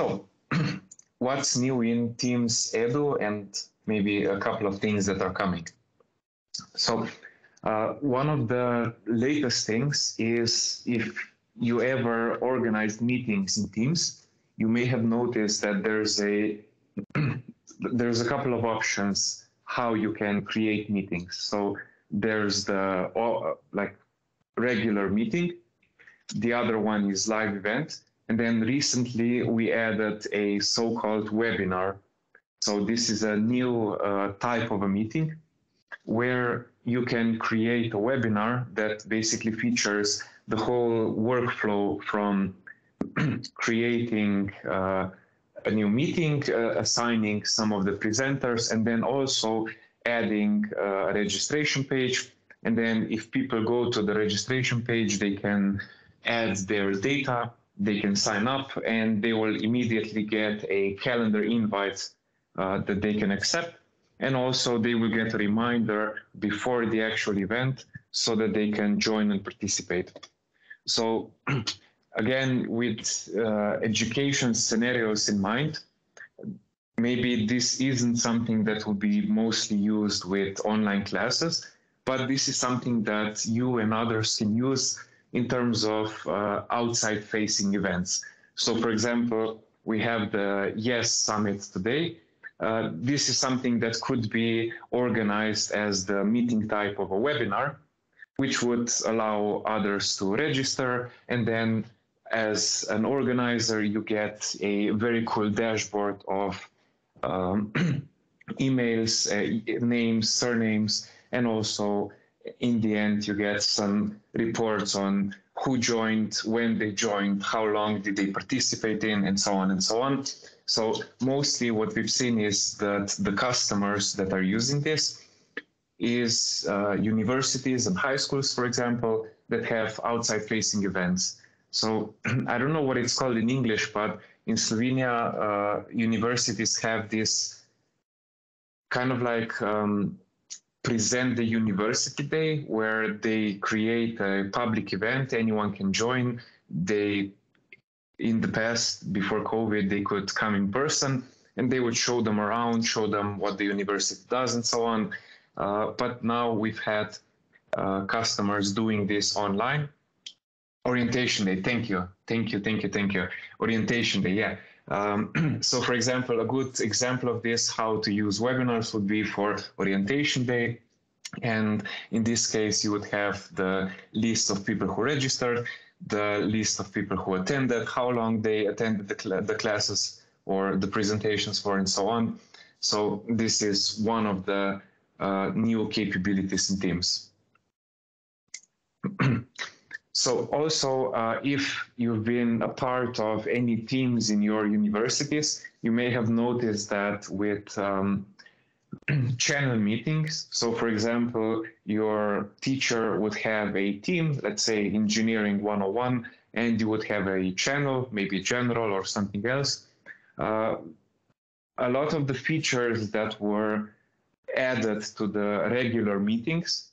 So, what's new in Teams Edu, and maybe a couple of things that are coming. So, one of the latest things is if you ever organized meetings in Teams, you may have noticed that there's a couple of options how you can create meetings. So there's the like regular meeting, the other one is live event, and then recently we added a so-called webinar. So this is a new type of a meeting where you can create a webinar that basically features the whole workflow from creating a new meeting, assigning some of the presenters, and then also adding a registration page. And then if people go to the registration page, they can add their data, they can sign up, and they will immediately get a calendar invite that they can accept. And also they will get a reminder before the actual event so that they can join and participate. So again, with education scenarios in mind, maybe this isn't something that will be mostly used with online classes, but this is something that you and others can use in terms of outside-facing events. So for example, we have the Yes Summit today. This is something that could be organized as the meeting type of a webinar, which would allow others to register. And then as an organizer, you get a very cool dashboard of emails, names, surnames, and also in the end, you get some reports on who joined, when they joined, how long did they participate in, and so on and so on. So mostly what we've seen is that the customers that are using this is universities and high schools, for example, that have outside-facing events. So I don't know what it's called in English, but in Slovenia, universities have this kind of like present the university day, where they create a public event, anyone can join. They, in the past, before COVID, they could come in person and they would show them around, show them what the university does and so on. But now we've had customers doing this online. Orientation day, thank you. Orientation day, yeah. So for example, a good example of this, how to use webinars, would be for orientation day. And in this case, you would have the list of people who registered, the list of people who attended, how long they attended the classes or the presentations for, and so on. So this is one of the new capabilities in Teams. So also, if you've been a part of any teams in your universities, you may have noticed that with channel meetings. So for example, your teacher would have a team, let's say Engineering 101, and you would have a channel, maybe general or something else. A lot of the features that were added to the regular meetings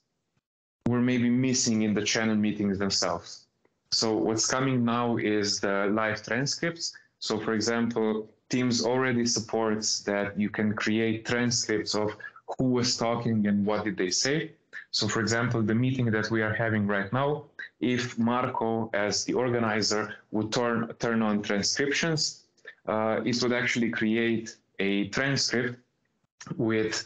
were maybe missing in the channel meetings themselves. So what's coming now is the live transcripts. So for example, Teams already supports that you can create transcripts of who was talking and what did they say. So for example, the meeting that we are having right now, if Marco, as the organizer, would turn on transcriptions, it would actually create a transcript with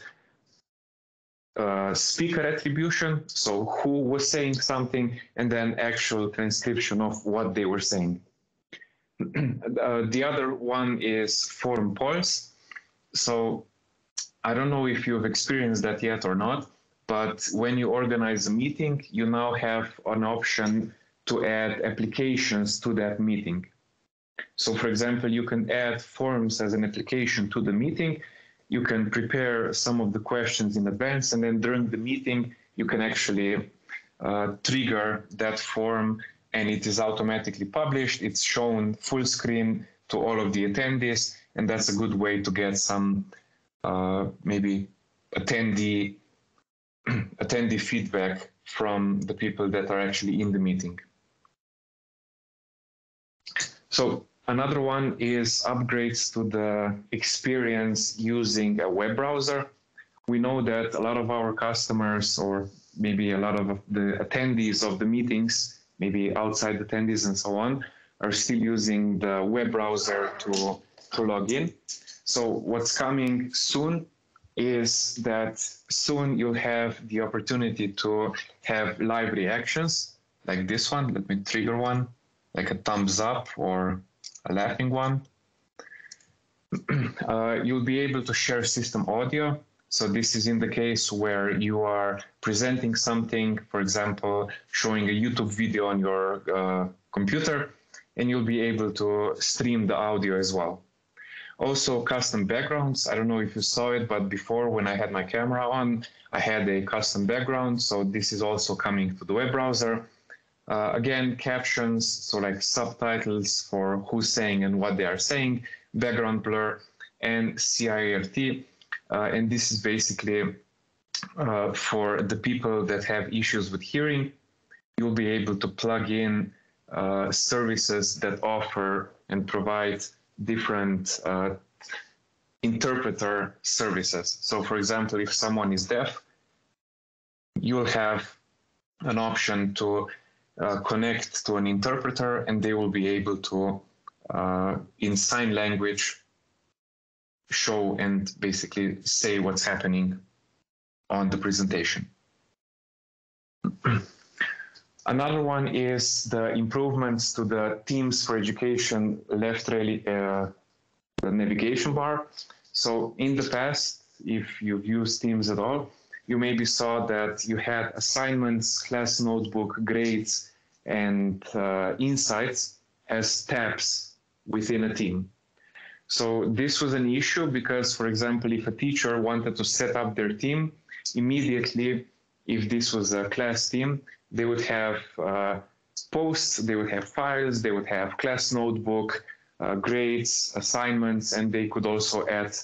speaker attribution, so who was saying something, and then actual transcription of what they were saying. The other one is forum polls. So I don't know if you've experienced that yet or not, but when you organize a meeting, you now have an option to add applications to that meeting. So for example, you can add forms as an application to the meeting. You can prepare some of the questions in advance, and then during the meeting, you can actually trigger that form, and it is automatically published. It's shown full screen to all of the attendees, and that's a good way to get some maybe attendee feedback from the people that are actually in the meeting. So Another one is upgrades to the experience using a web browser. We know that a lot of our customers, or maybe a lot of the attendees of the meetings, maybe outside attendees and so on, are still using the web browser to log in. So what's coming soon is that soon you'll have the opportunity to have live reactions like this one. Let me trigger one, like a thumbs up or a laughing one. You'll be able to share system audio. So this is in the case where you are presenting something, for example, showing a YouTube video on your computer, and you'll be able to stream the audio as well. Also custom backgrounds. I don't know if you saw it, but before when I had my camera on, I had a custom background. So this is also coming to the web browser. Again, captions, so like subtitles for who's saying and what they are saying, background blur, and CIRT. And this is basically for the people that have issues with hearing. You'll be able to plug in services that offer and provide different interpreter services. So for example, if someone is deaf, you'll have an option to connect to an interpreter, and they will be able to, in sign language, show and basically say what's happening on the presentation. Another one is the improvements to the Teams for Education left the navigation bar. So in the past, if you've used Teams at all, you maybe saw that you had assignments, class notebook, grades, and insights as tabs within a team. So this was an issue because, for example, if a teacher wanted to set up their team, immediately, if this was a class team, they would have posts, they would have files, they would have class notebook, grades, assignments, and they could also add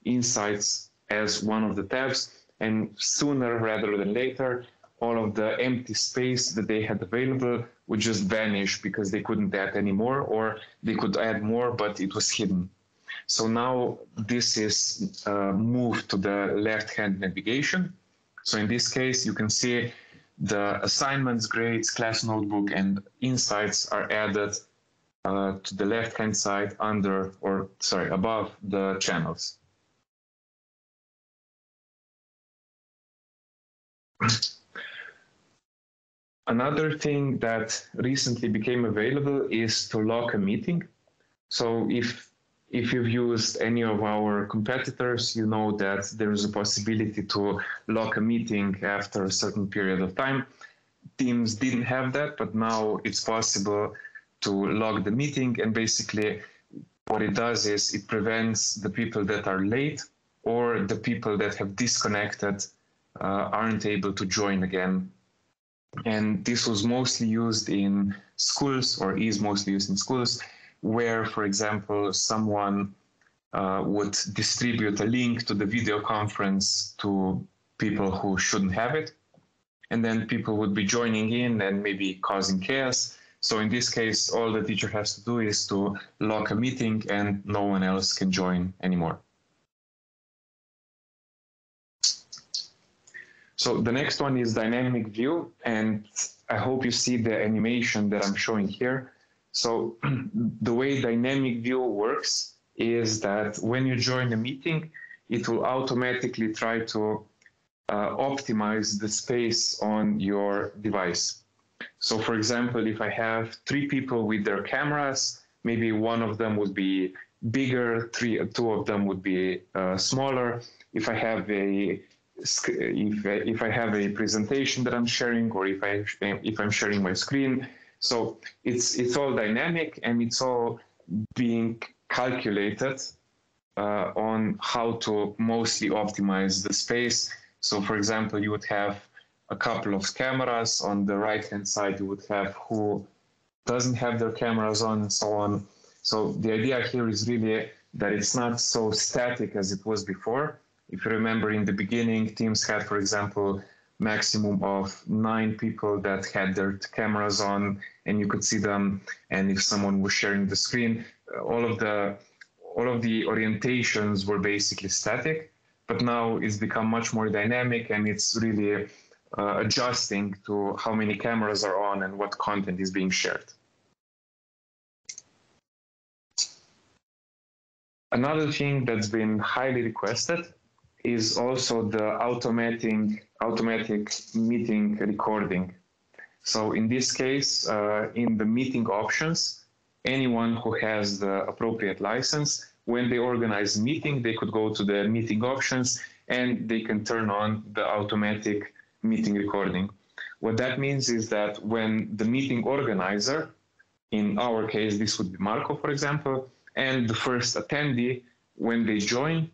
insights as one of the tabs. And sooner rather than later, all of the empty space that they had available would just vanish because they couldn't add any more, or they could add more, but it was hidden. So now this is moved to the left-hand navigation. So in this case, you can see the assignments, grades, class notebook, and insights are added to the left-hand side under, or sorry, above the channels. Another thing that recently became available is to lock a meeting. So if you've used any of our competitors, you know that there is a possibility to lock a meeting after a certain period of time. Teams didn't have that, but now it's possible to lock the meeting. And basically what it does is it prevents the people that are late or the people that have disconnected aren't able to join again. And this was mostly used in schools, or is mostly used in schools, where, for example, someone would distribute a link to the video conference to people who shouldn't have it. And then people would be joining in and maybe causing chaos. So in this case, all the teacher has to do is to lock a meeting and no one else can join anymore. So the next one is dynamic view, and I hope you see the animation that I'm showing here. So the way dynamic view works is that when you join a meeting, it will automatically try to optimize the space on your device. So for example, if I have 3 people with their cameras, maybe one of them would be bigger, 2 of them would be smaller. If I have a presentation that I'm sharing, or if I'm sharing my screen, so it's all dynamic, and it's all being calculated on how to mostly optimize the space. So for example, you would have a couple of cameras on the right-hand side. You would have who doesn't have their cameras on, and so on. So the idea here is really that it's not so static as it was before. If you remember, in the beginning, Teams had, for example, maximum of 9 people that had their cameras on and you could see them. And if someone was sharing the screen, all of the orientations were basically static, but now it's become much more dynamic, and it's really adjusting to how many cameras are on and what content is being shared. Another thing that's been highly requested is also the automatic meeting recording. So in this case, in the meeting options, anyone who has the appropriate license, when they organize a meeting, they could go to the meeting options and they can turn on the automatic meeting recording. What that means is that when the meeting organizer, in our case, this would be Marco, for example, and the first attendee, when they join,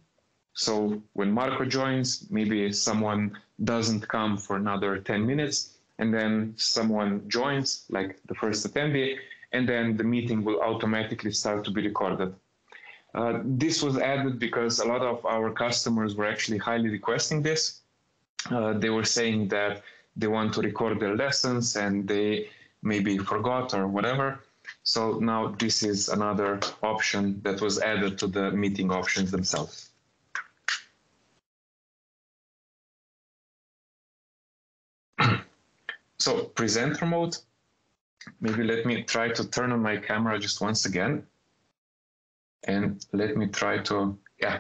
so when Marco joins, maybe someone doesn't come for another 10 minutes, and then someone joins, like the first attendee, and then the meeting will automatically start to be recorded. This was added because a lot of our customers were actually highly requesting this. They were saying that they want to record their lessons and they maybe forgot or whatever. So now this is another option that was added to the meeting options themselves. So presenter mode, maybe let me try to turn on my camera just once again. And let me try to, yeah.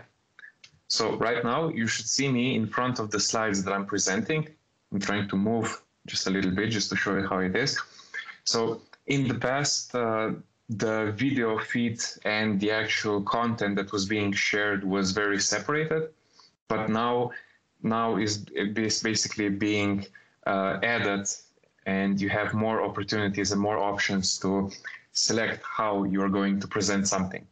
So right now you should see me in front of the slides that I'm presenting. I'm trying to move just a little bit just to show you how it is. So in the past, the video feed and the actual content that was being shared was very separated, but now is basically being added, and you have more opportunities and more options to select how you're going to present something.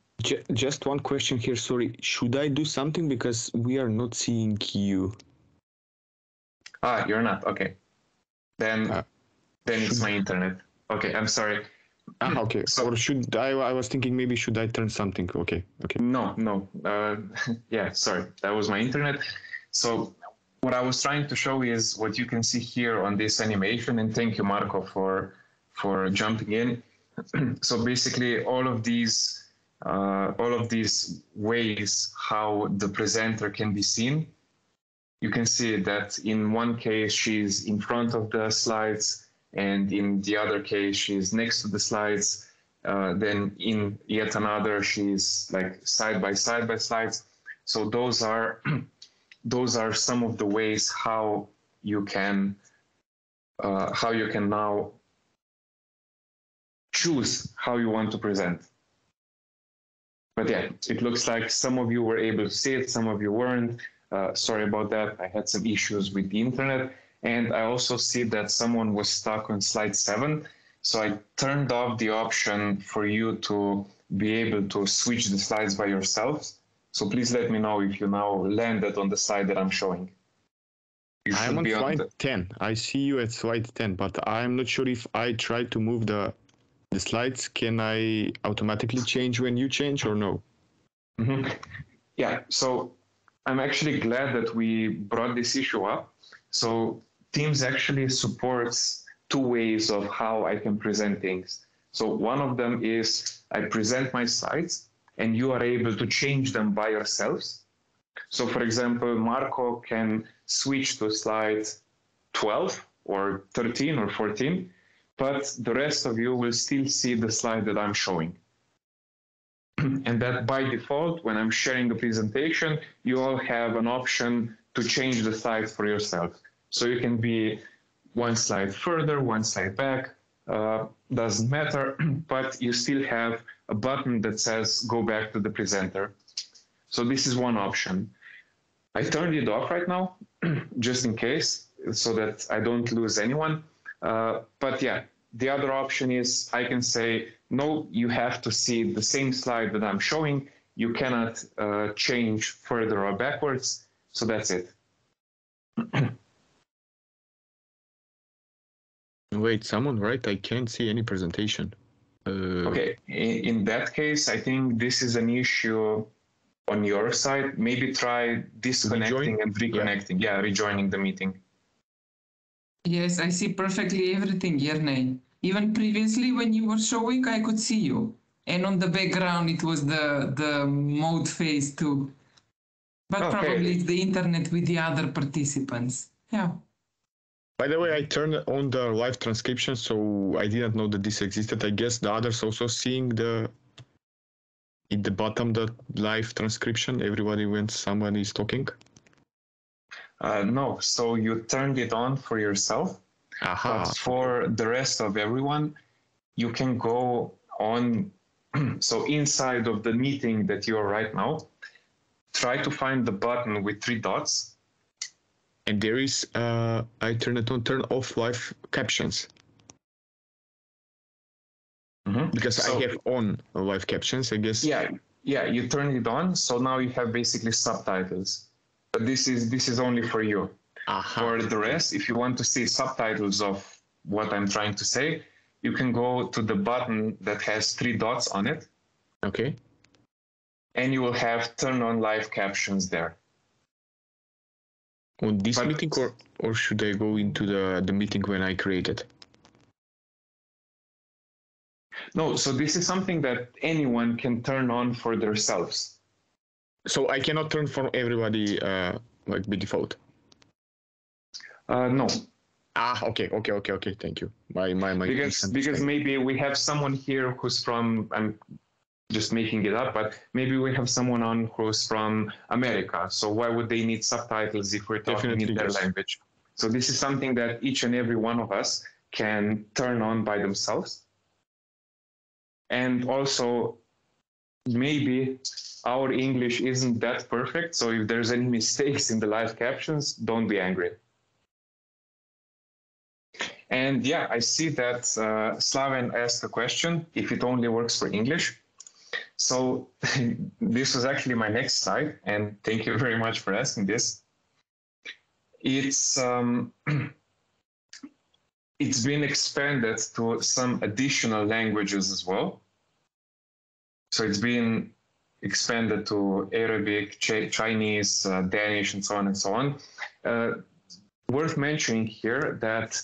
Just one question here, sorry. Should I do something because we are not seeing you? Ah, you're not, okay. Then it's my internet. Okay, I'm sorry. Okay. So, or should I was thinking maybe should I turn something? Okay. No. Yeah, sorry. That was my internet. So what I was trying to show is what you can see here on this animation, and thank you, Marco, for jumping in. So basically all of these ways how the presenter can be seen. You can see that in one case she's in front of the slides, and in the other case she's next to the slides. Then in yet another she's like side by slides. So those are some of the ways how you can now choose how you want to present. But yeah, it looks like some of you were able to see it, some of you weren't. Sorry about that. I had some issues with the internet. And I also see that someone was stuck on slide 7. So I turned off the option for you to be able to switch the slides by yourselves. So please let me know if you now landed on the slide that I'm showing. I'm on slide 10. I see you at slide 10, but I'm not sure if I try to move the slides, can I automatically change when you change or no? Mm-hmm. Yeah, so I'm actually glad that we brought this issue up. So Teams actually supports 2 ways of how I can present things. So one of them is I present my slides and you are able to change them by yourselves. So for example, Marco can switch to slide 12 or 13 or 14, but the rest of you will still see the slide that I'm showing. And that by default, when I'm sharing the presentation, you all have an option to change the slides for yourself. So you can be 1 slide further, 1 slide back, doesn't matter, but you still have a button that says go back to the presenter. So this is one option. I turned it off right now, just in case, so that I don't lose anyone. But yeah, the other option is I can say, no, you have to see the same slide that I'm showing. You cannot change further or backwards. So that's it. Wait, someone, right? I can't see any presentation. Okay, in that case, I think this is an issue on your side. Maybe try disconnecting and reconnecting. Yeah, rejoining the meeting. Yes, I see perfectly everything, Jernej. Even previously when you were showing, I could see you. And on the background, it was the mode phase too. But probably it's the internet with the other participants. Yeah. By the way, I turned on the live transcription, so I didn't know that this existed. I guess the others also seeing in the bottom, the live transcription, everybody when someone is talking? No, so you turned it on for yourself. But for the rest of everyone, you can go on. So inside of the meeting that you are right now, try to find the button with 3 dots. And there is, I turn it on, turn off live captions. Because I have on live captions, I guess. Yeah, you turn it on. So now you have basically subtitles. But this is only for you. For the rest, if you want to see subtitles of what I'm trying to say, you can go to the button that has 3 dots on it. Okay. And you will have turn on live captions there. On this meeting, or should I go into the meeting when I create it? No, so this is something that anyone can turn on for themselves. So I cannot turn for everybody like by default? No. Okay. Thank you. Because maybe we have someone here who's from, I'm just making it up, but maybe we have someone on who's from America. So why would they need subtitles if we're talking in their language? So this is something that each and every one of us can turn on by themselves. And also, maybe our English isn't that perfect. So if there's any mistakes in the live captions, don't be angry. And yeah, I see that Slaven asked a question, if it only works for English. So this was actually my next slide, and thank you very much for asking this. It's been expanded to some additional languages as well. So it's been expanded to Arabic, Chinese, Danish, and so on and so on. Worth mentioning here that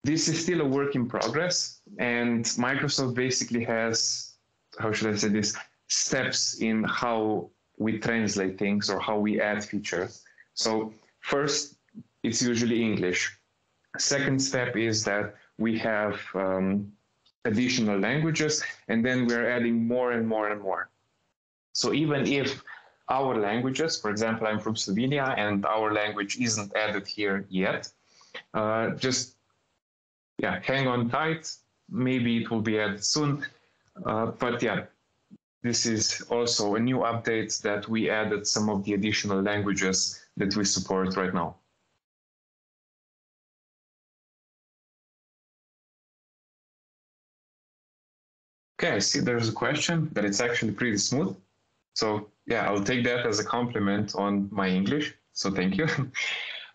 this is still a work in progress, and Microsoft basically has, how should I say this, steps in how we translate things or how we add features. So first, it's usually English. Second step is that we have additional languages, and then we're adding more and more and more. So even if our languages, for example, I'm from Slovenia, and our language isn't added here yet, hang on tight. Maybe it will be added soon. But yeah, this is also a new update that we added some of the additional languages that we support right now. Okay, I see there's a question that it's actually pretty smooth. So yeah, I'll take that as a compliment on my English. So thank you.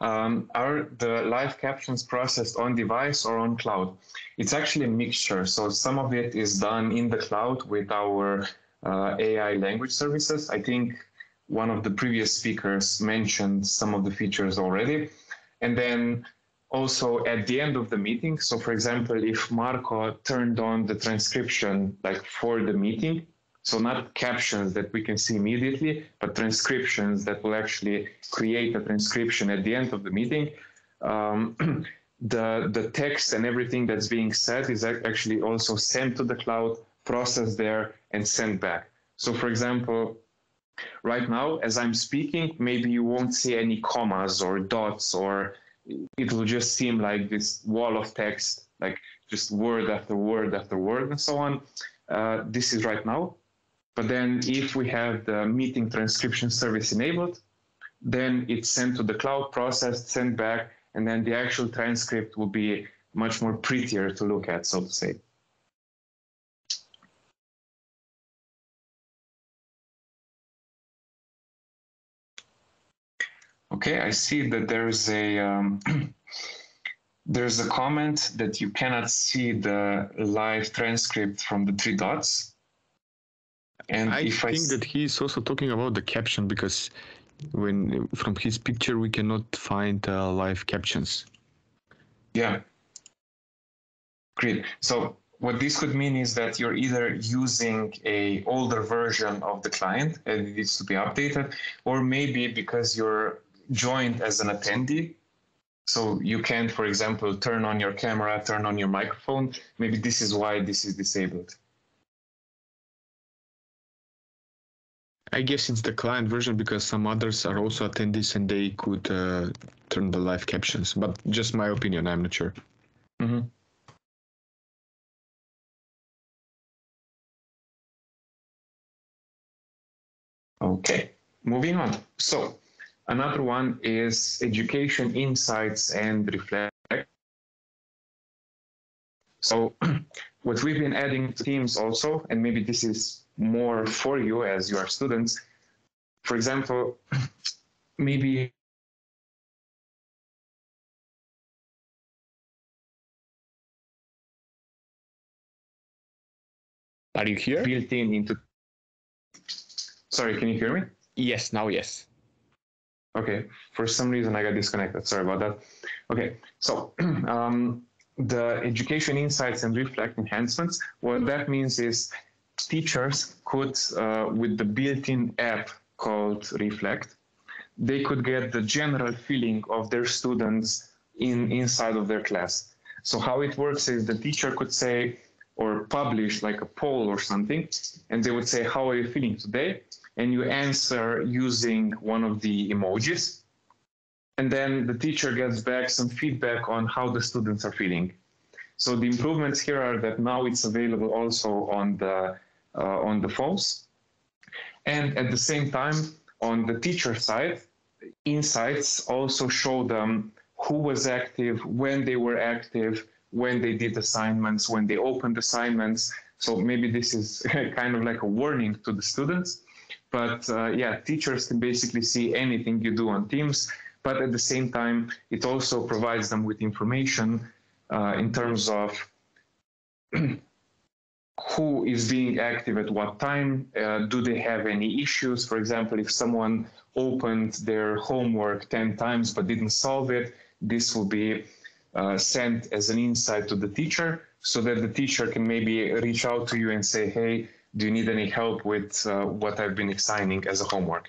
Are the live captions processed on device or on cloud? It's actually a mixture. So some of it is done in the cloud with our AI language services. I think one of the previous speakers mentioned some of the features already. And then also at the end of the meeting, so for example, if Marco turned on the transcription like for the meeting, so not captions that we can see immediately, but transcriptions that will actually create a transcription at the end of the meeting. The text and everything that's being said is actually also sent to the cloud, processed there, and sent back. So for example, right now, as I'm speaking, maybe you won't see any commas or dots, or it will just seem like this wall of text, like just word after word after word and so on. This is right now. But then if we have the meeting transcription service enabled, then it's sent to the cloud, processed, sent back, and then the actual transcript will be much more prettier to look at, so to say. Okay, I see that there's a comment that you cannot see the live transcript from the 3 dots. And I think that he's also talking about the caption, because when from his picture we cannot find live captions. Yeah. Great. So what this could mean is that you're either using a older version of the client and it needs to be updated, or maybe because you're joined as an attendee, so you can't, for example, turn on your camera, turn on your microphone. Maybe this is why this is disabled. I guess it's the client version because some others are also attendees and they could turn the live captions, but just my opinion, I'm not sure. Mm-hmm. Okay, moving on. So another one is education insights and reflect. So what we've been adding to Teams also, and maybe this is more for you as you are students, for example, maybe Are you here? built in into, sorry, can you hear me? Yes, now yes. Okay, for some reason I got disconnected, sorry about that. Okay, so the education insights and reflect enhancements, what that means is teachers could, with the built-in app called Reflect, they could get the general feeling of their students inside of their class. So how it works is the teacher could say, or publish like a poll or something, and they would say, how are you feeling today? And you answer using one of the emojis. And then the teacher gets back some feedback on how the students are feeling. So the improvements here are that now it's available also on the phones. And at the same time, on the teacher side, insights also show them who was active, when they were active, when they did assignments, when they opened assignments. So maybe this is kind of like a warning to the students. But yeah, teachers can basically see anything you do on Teams, but at the same time, it also provides them with information in terms of who is being active at what time, do they have any issues? For example, if someone opened their homework 10 times but didn't solve it, this will be sent as an insight to the teacher so that the teacher can maybe reach out to you and say, hey, do you need any help with what I've been assigning as a homework?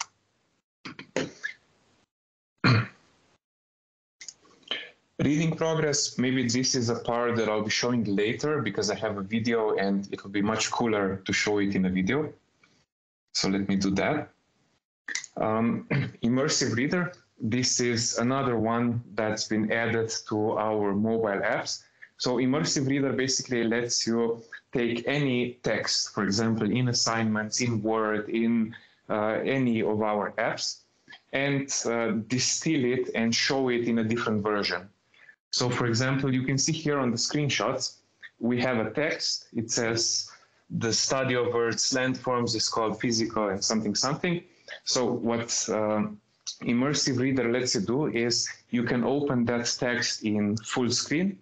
Reading progress, maybe this is a part that I'll be showing later because I have a video and it will be much cooler to show it in a video. So let me do that. Immersive Reader, this is another one that's been added to our mobile apps. So Immersive Reader basically lets you take any text, for example, in assignments, in Word, in any of our apps, and distill it and show it in a different version. So for example, you can see here on the screenshots, we have a text. It says the study of Earth's landforms is called physical and something, something. So what Immersive Reader lets you do is you can open that text in full screen.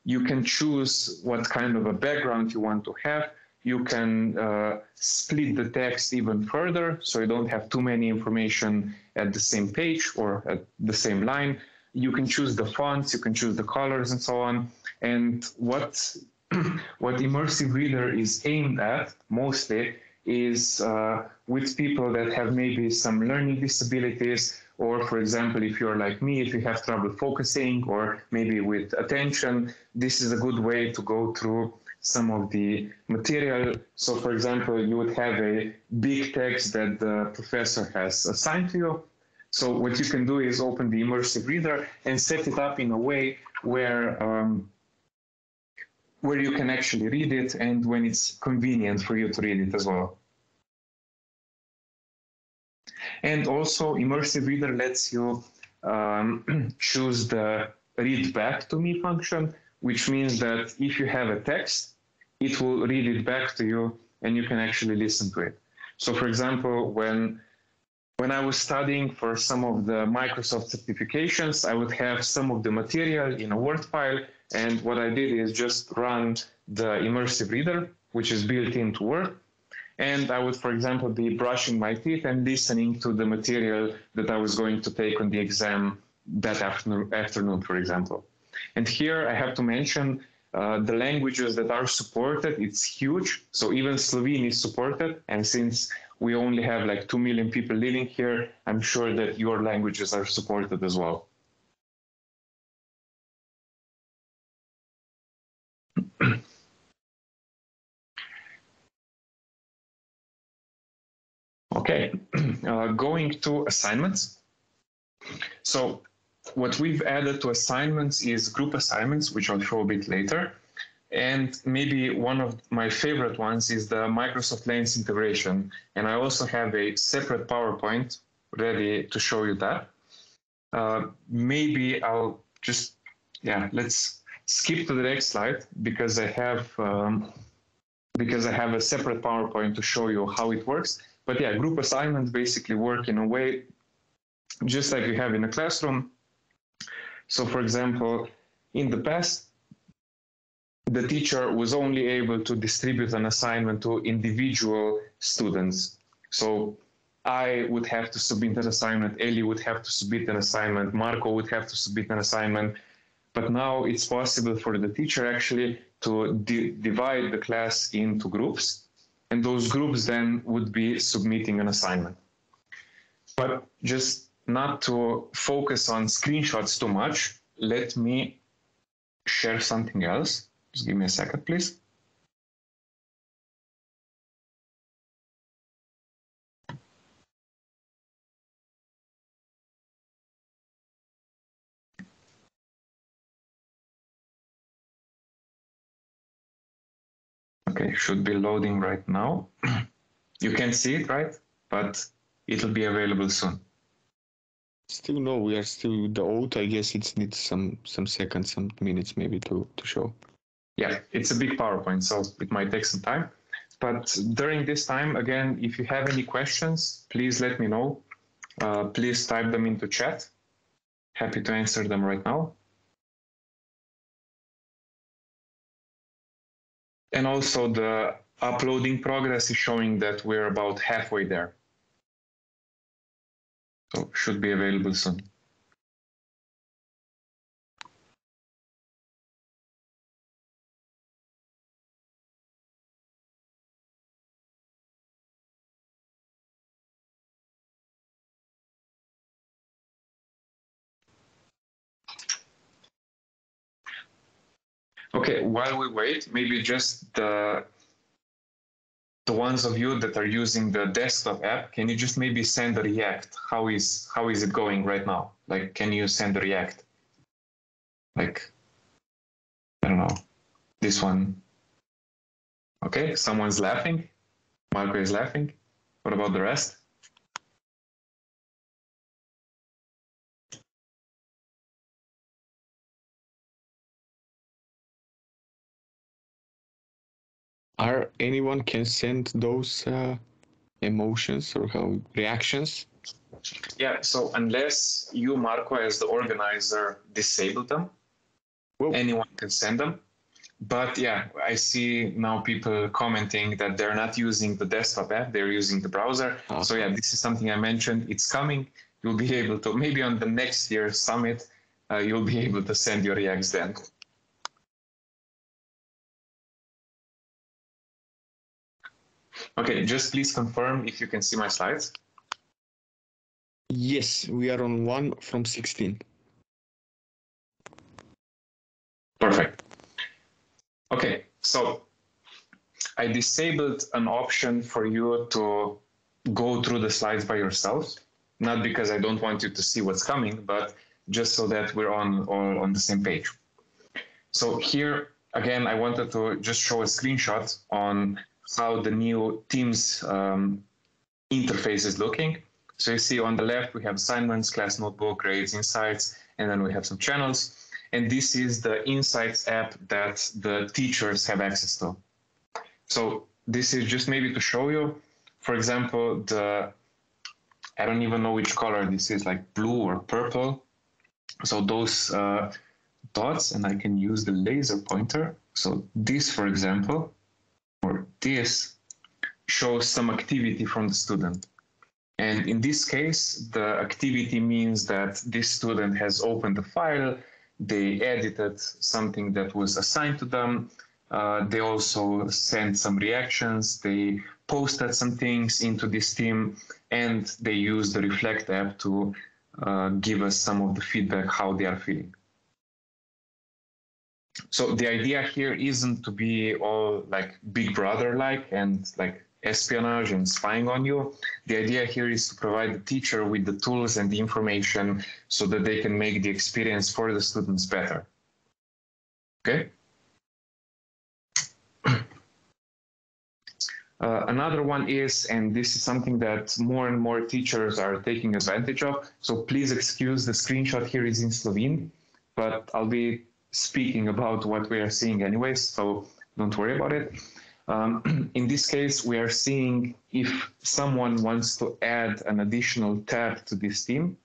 You can choose what kind of a background you want to have. You can split the text even further, so you don't have too many information at the same page or at the same line. You can choose the fonts, you can choose the colors and so on. And what Immersive Reader is aimed at mostly is with people that have maybe some learning disabilities, or for example, if you're like me, if you have trouble focusing or maybe with attention, this is a good way to go through some of the material. So for example, you would have a big text that the professor has assigned to you. So what you can do is open the Immersive Reader and set it up in a way where you can actually read it and when it's convenient for you to read it as well. And also Immersive Reader lets you choose the read back to me function, which means that if you have a text, it will read it back to you and you can actually listen to it. So for example, when I was studying for some of the Microsoft certifications, I would have some of the material in a Word file. And what I did is just run the Immersive Reader, which is built into Word. And I would, for example, be brushing my teeth and listening to the material that I was going to take on the exam that afternoon, for example. And here I have to mention the languages that are supported, it's huge. So even Slovene is supported. And since we only have like 2 million people living here, I'm sure that your languages are supported as well. Okay, going to assignments. So what we've added to assignments is group assignments, which I'll show a bit later. And maybe one of my favorite ones is the Microsoft Lens integration. And I also have a separate PowerPoint ready to show you that. Maybe I'll just, let's skip to the next slide because I have a separate PowerPoint to show you how it works. But yeah, group assignments basically work in a way just like you have in a classroom. So for example, in the past, the teacher was only able to distribute an assignment to individual students. So I would have to submit an assignment, Eli would have to submit an assignment, Marco would have to submit an assignment. But now it's possible for the teacher actually to divide the class into groups. And those groups then would be submitting an assignment. But just not to focus on screenshots too much, let me share something else. Just give me a second, please. Okay, should be loading right now. You can see it, right? But it'll be available soon. Still no, we are still with the old. I guess it needs some seconds, some minutes maybe to show. Yeah, it's a big PowerPoint, so it might take some time. But during this time, again, if you have any questions, please let me know. Please type them into chat. Happy to answer them right now. And also the uploading progress is showing that we're about halfway there. So should be available soon. Okay, while we wait, maybe just the ones of you that are using the desktop app, can you just maybe send a react? How is it going right now? Like, can you send a react? Like, I don't know, this one. Okay, someone's laughing. Marco is laughing. What about the rest? Are anyone can send those emotions or how reactions? Yeah, so unless you, Marco, as the organizer, disable them, anyone can send them. But yeah, I see now people commenting that they're not using the desktop app, they're using the browser. So yeah, this is something I mentioned. It's coming. You'll be able to, maybe on the next year's summit, you'll be able to send your reacts then. Okay, just please confirm if you can see my slides. Yes, we are on 1 from 16. Perfect. Okay, so I disabled an option for you to go through the slides by yourself, not because I don't want you to see what's coming, but just so that we're all on the same page. So here, again, I wanted to just show a screenshot on how the new Teams interface is looking. So you see on the left, we have assignments, class notebook, grades, insights, and then we have some channels. And this is the Insights app that the teachers have access to. So this is just maybe to show you, for example, I don't even know which color this is, like blue or purple. So those dots, and I can use the laser pointer. So this, for example, or this shows some activity from the student. And in this case, the activity means that this student has opened the file, they edited something that was assigned to them. They also sent some reactions. They posted some things into this team, and they used the Reflect app to give us some of the feedback, how they are feeling. So the idea here isn't to be all like Big Brother-like and like espionage and spying on you. The idea here is to provide the teacher with the tools and the information so that they can make the experience for the students better. Okay? Another one is, and this is something that more and more teachers are taking advantage of, so please excuse the screenshot here is in Slovene, but I'll be speaking about what we are seeing anyways, so don't worry about it. In this case, we are seeing if someone wants to add an additional tab to this theme,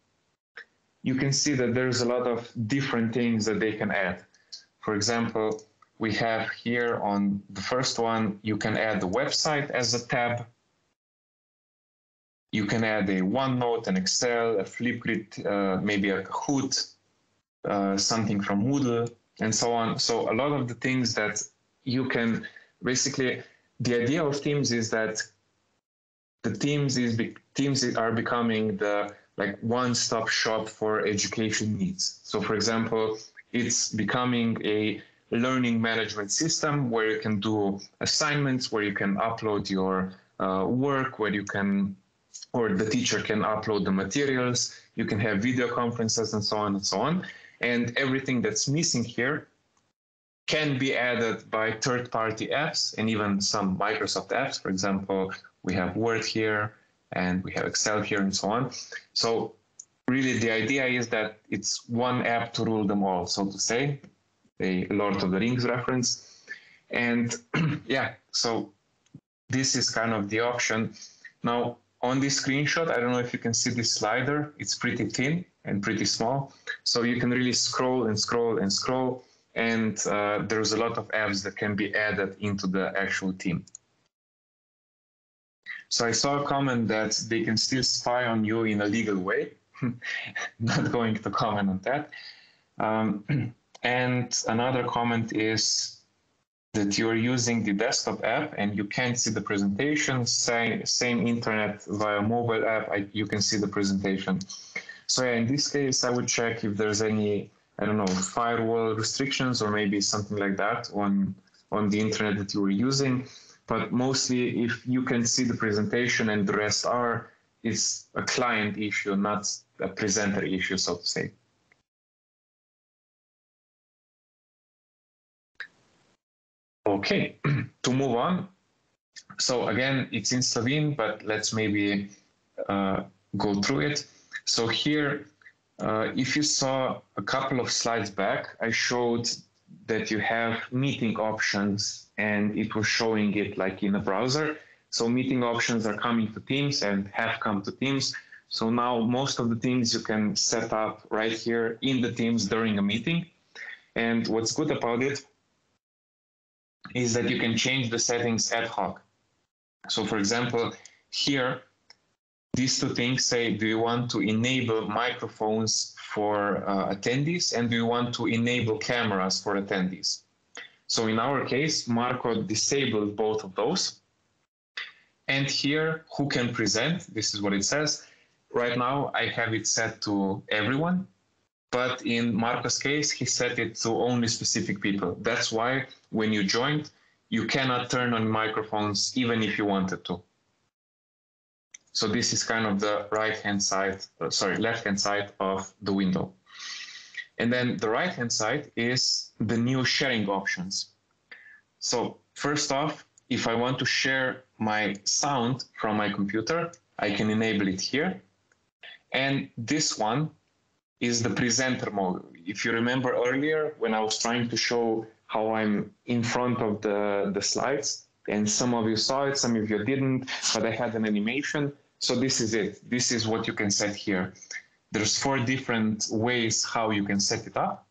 you can see that there's a lot of different things that they can add. For example, we have here on the first one, you can add the website as a tab. You can add a OneNote, an Excel, a Flipgrid, maybe a Kahoot, something from Moodle, and so on. So a lot of the things that you can basically, the idea of Teams is that the Teams are becoming the like one-stop shop for education needs. So for example, it's becoming a learning management system where you can do assignments, where you can upload your work, where you can, or the teacher can upload the materials, you can have video conferences and so on and so on. And everything that's missing here can be added by third-party apps and even some Microsoft apps. For example, we have Word here and we have Excel here and so on. So really the idea is that it's one app to rule them all, so to say, a Lord of the Rings reference. And yeah, so this is kind of the option. Now on this screenshot, I don't know if you can see this slider, it's pretty thin and pretty small. So you can really scroll and scroll and scroll. And there's a lot of apps that can be added into the actual team. So I saw a comment that they can still spy on you in a legal way. Not going to comment on that. And another comment is that you are using the desktop app and you can't see the presentation. Same internet via mobile app, you can see the presentation. So yeah, in this case, I would check if there's any, I don't know, firewall restrictions or maybe something like that on the internet that you were using. But mostly if you can see the presentation and the rest it's a client issue, not a presenter issue, so to say. Okay, to move on. So again, it's in Slovene, but let's maybe go through it. So here, if you saw a couple of slides back, I showed that you have meeting options and it was showing it like in a browser. So meeting options are coming to Teams and have come to Teams. So now most of the things you can set up right here in the Teams during a meeting. And what's good about it is that you can change the settings ad hoc. So for example, here, these two things say, do you want to enable microphones for attendees and do you want to enable cameras for attendees? So in our case, Marco disabled both of those. And here, who can present? This is what it says. Right now, I have it set to everyone. But in Marco's case, he set it to only specific people. That's why when you joined, you cannot turn on microphones even if you wanted to. So this is kind of the left-hand side of the window. And then the right-hand side is the new sharing options. So first off, if I want to share my sound from my computer, I can enable it here. And this one is the presenter mode. If you remember earlier, when I was trying to show how I'm in front of the slides, and some of you saw it, some of you didn't, but I had an animation. So this is it. This is what you can set here. There's 4 different ways how you can set it up.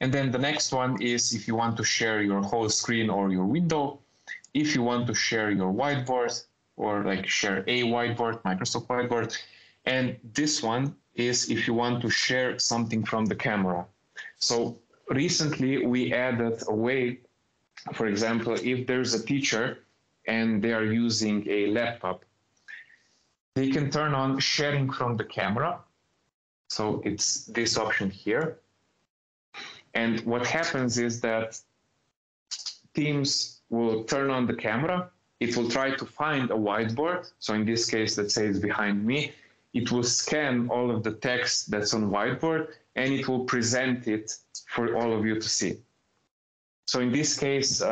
And then the next one is if you want to share your whole screen or your window, if you want to share your whiteboard or like share a whiteboard, Microsoft Whiteboard. And this one is if you want to share something from the camera. So recently we added a way, for example, if there's a teacher and they are using a laptop, they can turn on sharing from the camera. So it's this option here. And what happens is that Teams will turn on the camera. It will try to find a whiteboard. So in this case, let's say it's behind me. It will scan all of the text that's on whiteboard, and it will present it for all of you to see. So in this case,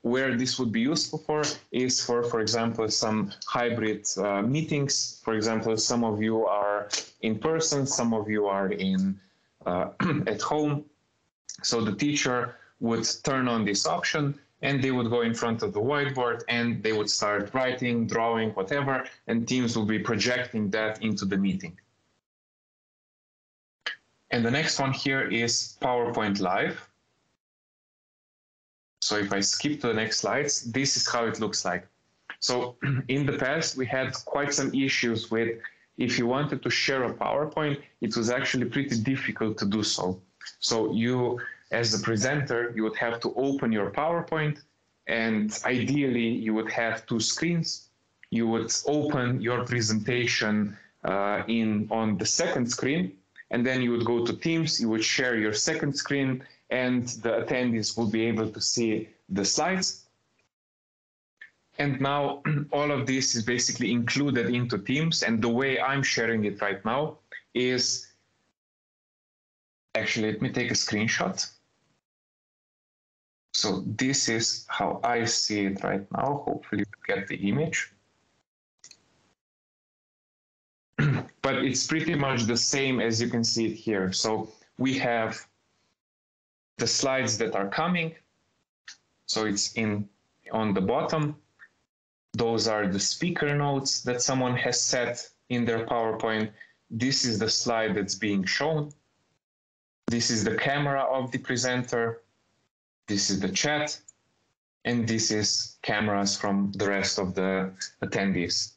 where this would be useful for is for example, some hybrid meetings. For example, some of you are in person, some of you are in at home. So the teacher would turn on this option, and they would go in front of the whiteboard and they would start writing, drawing, whatever, and Teams will be projecting that into the meeting. And the next one here is PowerPoint Live. So if I skip to the next slides, this is how it looks like. So in the past, we had quite some issues with, if you wanted to share a PowerPoint, it was actually pretty difficult to do so. So you, as the presenter, you would have to open your PowerPoint, and ideally you would have two screens. You would open your presentation on the second screen, and then you would go to Teams, you would share your second screen, and the attendees will be able to see the slides. And now all of this is basically included into Teams, and the way I'm sharing it right now is, actually, let me take a screenshot. So this is how I see it right now. Hopefully you get the image. But it's pretty much the same as you can see it here. So we have the slides that are coming. So it's on the bottom. Those are the speaker notes that someone has set in their PowerPoint. This is the slide that's being shown. This is the camera of the presenter. This is the chat. And this is cameras from the rest of the attendees.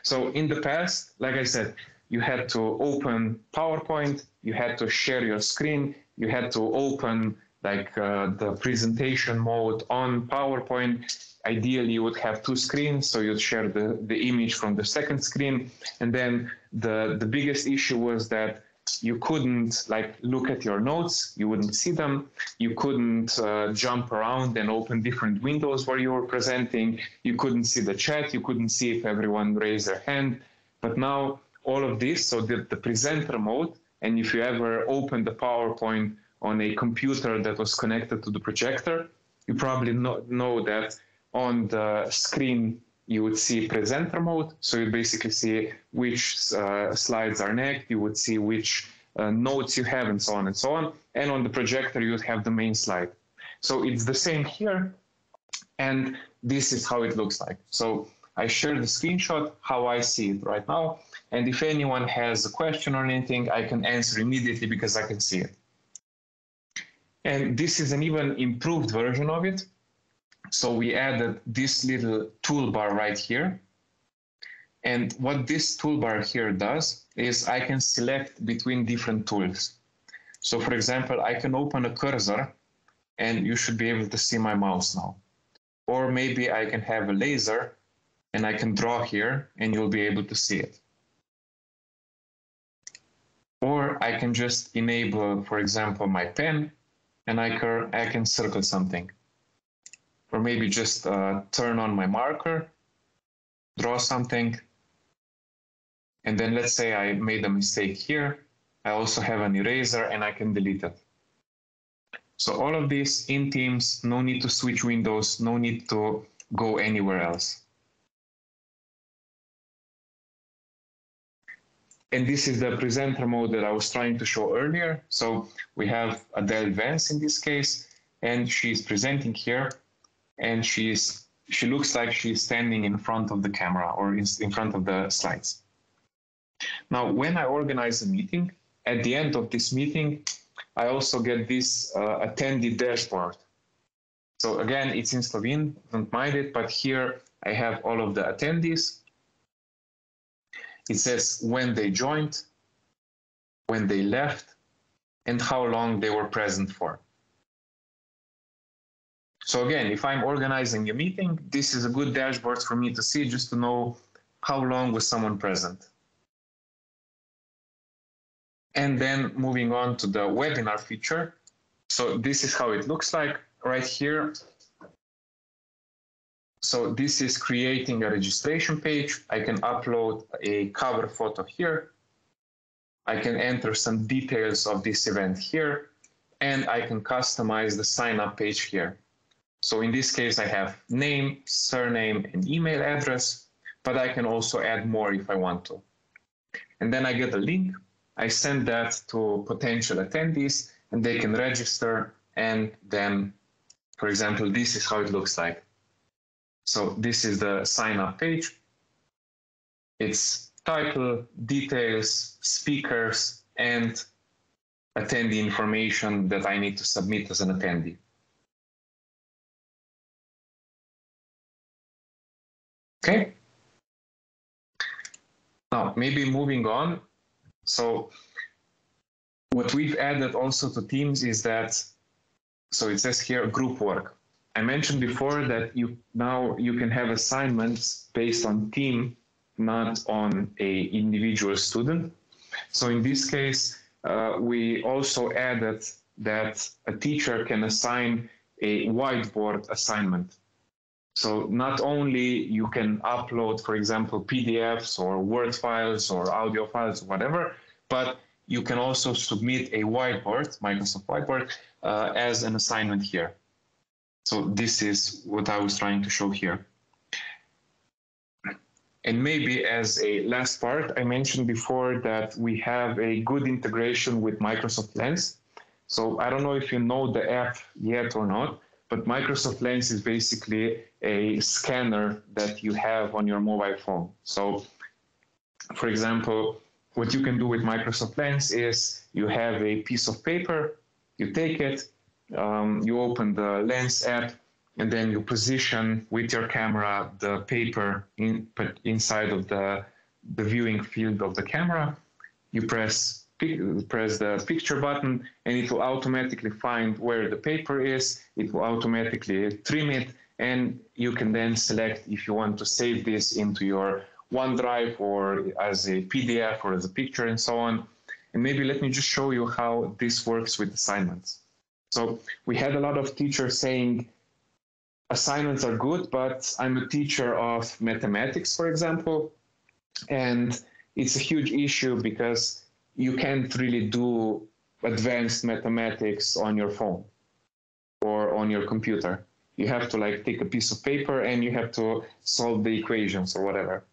So in the past, like I said, you had to open PowerPoint, you had to share your screen, you had to open the presentation mode on PowerPoint. Ideally, you would have two screens, so you'd share the image from the second screen. And then the biggest issue was that you couldn't look at your notes, you wouldn't see them, you couldn't jump around and open different windows where you were presenting, you couldn't see the chat, you couldn't see if everyone raised their hand. But now all of this, so the presenter mode, and if you ever open the PowerPoint on a computer that was connected to the projector, you probably know that on the screen you would see presenter mode. So you basically see which slides are next, you would see which notes you have, and so on and so on. And on the projector, you would have the main slide. So it's the same here. And this is how it looks like. So I share the screenshot, how I see it right now. And if anyone has a question or anything, I can answer immediately because I can see it. And this is an even improved version of it. So we added this little toolbar right here. And what this toolbar here does is I can select between different tools. So for example, I can open a cursor and you should be able to see my mouse now. Or maybe I can have a laser and I can draw here and you'll be able to see it. Or I can just enable, for example, my pen and I can circle something. Or maybe just turn on my marker, draw something. And then let's say I made a mistake here. I also have an eraser and I can delete it. So all of this in Teams, no need to switch windows, no need to go anywhere else. And this is the presenter mode that I was trying to show earlier. So we have Adele Vance in this case, and she's presenting here. And she looks like she's standing in front of the camera or in front of the slides. Now, when I organize a meeting, at the end of this meeting, I also get this attendee dashboard. So again, it's in Slovene, don't mind it, but here I have all of the attendees. It says when they joined, when they left, and how long they were present for. So again, if I'm organizing a meeting, this is a good dashboard for me to see, just to know how long was someone present. And then moving on to the webinar feature. So this is how it looks like right here. So this is creating a registration page. I can upload a cover photo here. I can enter some details of this event here, and I can customize the sign up page here. So in this case, I have name, surname, and email address, but I can also add more if I want to. And then I get a link. I send that to potential attendees, and they can register. And then, for example, this is how it looks like. So this is the sign up page. It's title, details, speakers, and attendee information that I need to submit as an attendee. Okay. Now, maybe moving on. So what we've added also to Teams is that, so it says here group work. I mentioned before that now you can have assignments based on team, not on a individual student. So in this case, we also added that a teacher can assign a whiteboard assignment. So not only you can upload, for example, PDFs or Word files or audio files, whatever, but you can also submit a whiteboard, Microsoft Whiteboard, as an assignment here. So this is what I was trying to show here. And maybe as a last part, I mentioned before that we have a good integration with Microsoft Lens. So I don't know if you know the app yet or not, but Microsoft Lens is basically a scanner that you have on your mobile phone. So for example, what you can do with Microsoft Lens is you have a piece of paper, you take it, you open the Lens app, and then you position with your camera the paper inside of the viewing field of the camera. You press the picture button, and it will automatically find where the paper is. It will automatically trim it, and you can then select if you want to save this into your OneDrive or as a PDF or as a picture and so on. And maybe let me just show you how this works with assignments. So we had a lot of teachers saying, assignments are good, but I'm a teacher of mathematics, for example, and it's a huge issue because you can't really do advanced mathematics on your phone or on your computer. You have to take a piece of paper and you have to solve the equations or whatever.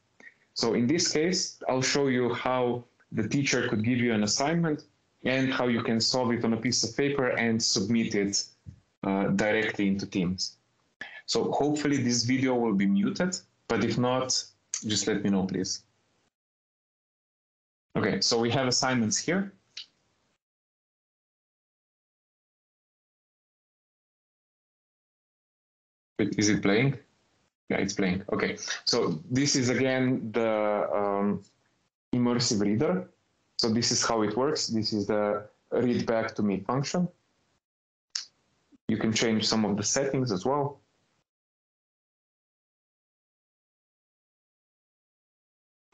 So in this case, I'll show you how the teacher could give you an assignment and how you can solve it on a piece of paper and submit it directly into Teams. So hopefully this video will be muted, but if not, just let me know, please. Okay, so we have assignments here. Is it playing? Yeah, it's playing. Okay, so this is again the Immersive Reader. So this is how it works. This is the read back to me function. You can change some of the settings as well.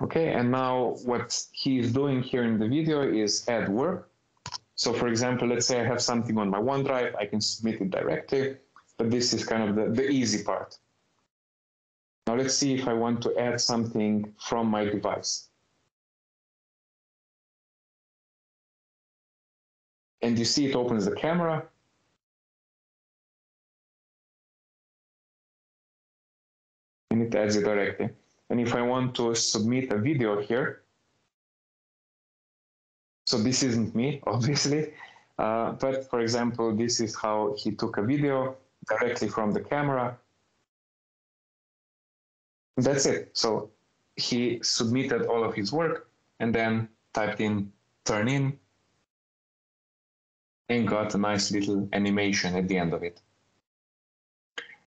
Okay, and now what he is doing here in the video is add work. So for example, let's say I have something on my OneDrive, I can submit it directly, but this is kind of the easy part. Now let's see if I want to add something from my device. And you see it opens the camera. And it adds it directly. And if I want to submit a video here, so this isn't me, obviously, but for example, this is how he took a video directly from the camera. That's it. So he submitted all of his work and then typed in turn in and got a nice little animation at the end of it.